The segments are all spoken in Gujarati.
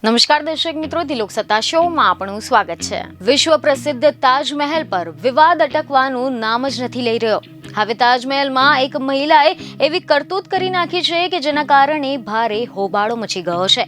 નમસ્કાર દર્શક મિત્રો, દિલોક સત્તા શોમાં આપણું સ્વાગત છે। વિશ્વ પ્રસિદ્ધ તાજમહેલ પર વિવાદ અટકવાનું નામ જ નથી લઈ રહ્યો। હવે તાજમહેલમાં એક મહિલાએ એવી કરતૂત કરી નાખી છે કે જેના કારણે ભારે હોબાળો મચી ગયો છે।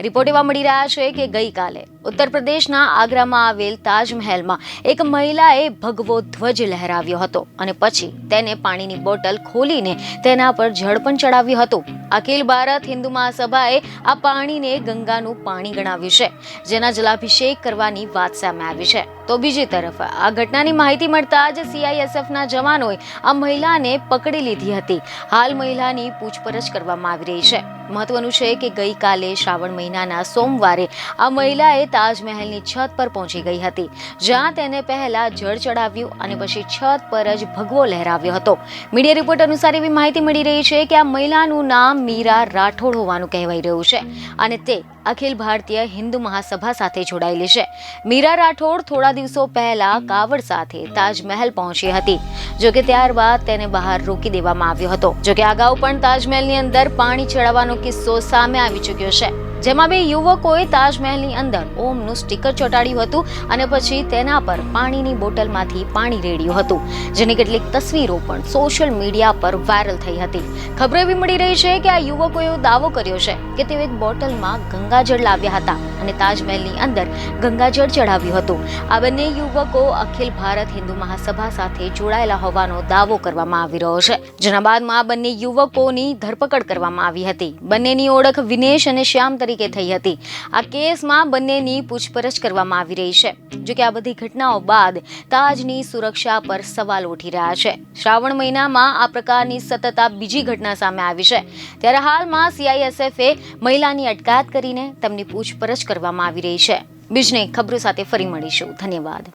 રિપોર્ટ એવા મળી રહ્યા છે કે ગઈકાલે ઉત્તર પ્રદેશના આગ્રામાં આવેલ તાજમહેલમાં એક મહિલાએ ભગવો ધ્વજ લહેરાવ્યો હતો અને પછી તેને પાણીની બોટલ ખોલીને તેના પર જળ પણ ચડાવ્યું હતું। અખિલ ભારત હિન્દુ મહાસભાએ આ પાણીને ગંગાનું પાણી ગણાવ્યું છે, જેના જલાભિષેક કરવાની વાત સામે આવી છે। તો બીજી તરફ આ ઘટનાની માહિતી મળતા જ CISFના જવાનોએ આ મહિલાને પકડી લીધી હતી। હાલ મહિલાની પૂછપરછ કરવામાં આવી રહી છે। મહત્વનું છે કે ગઈકાલે શ્રાવણ મહિનાના સોમવારે આ મહિલાએ તાજમહેલની છત પર પહોંચી ગઈ હતી, જ્યાં તેને પહેલા જળ ચડાવ્યું અને પછી છત પર જ ભગવો લહેરાવ્યો હતો। મીડિયા રિપોર્ટ અનુસાર એવી માહિતી મળી રહી છે કે આ મહિલાનું નામ મીરા રાઠોડ હોવાનું કહેવાઈ રહ્યું છે અને તે અખિલ ભારતીય હિન્દુ મહાસભા સાથે જોડાયેલી છે। મીરા રાઠોડ થોડા દિવસો પહેલા કાવડ સાથે તાજમહેલ પહોંચી હતી, જોકે ત્યારબાદ તેને બહાર રોકી દેવામાં આવ્યો હતો। જોકે અગાઉ પણ તાજમહેલની અંદર પાણી ચડાવવાનો કિસ્સો સામે આવી ચૂક્યો છે, જેમાં બે યુવકોએ તાજમહેલની અંદર ઓમનું સ્ટીકર ચોંટાડ્યું હતું અને પછી તેના પર પાણીની બોટલમાંથી પાણી રેડ્યું હતું, જેની કેટલીક તસવીરો પણ સોશિયલ મીડિયા પર વાયરલ થઈ હતી। ખબર એવી મળી રહી છે કે આ યુવકોએ દાવો કર્યો છે કે તેઓ એક બોટલમાં ગંગાજળ લાવ્યા હતા અને તાજમહેલની અંદર ગંગાજળ ચડાવ્યું હતું। આ બંને યુવકો અખિલ ભારત હિન્દુ મહાસભા સાથે જોડાયેલા હોવાનો દાવો કરવામાં આવી રહ્યો છે, જેના બાદમાં આ બંને યુવકોની ધરપકડ કરવામાં આવી હતી। બંનેની ઓળખ વિનેશ અને શ્યામ તરીકે થઈ હતી। આ કેસમાં બંનેની પૂછપરછ કરવામાં આવી રહી છે। જો કે આ બધી ઘટનાઓ બાદ તાજની સુરક્ષા પર સવાલ ઉઠી રહ્યા છે। શ્રાવણ મહિનામાં આ પ્રકારની સતત આ બીજી ઘટના સામે આવી છે, ત્યારે હાલમાં CISFએ મહિલાની અટકાયત કરીને તેમની પૂછપરછ કરવામાં આવી રહી છે। બીજની ખબરો સાથે ફરી મળીશું। ધન્યવાદ।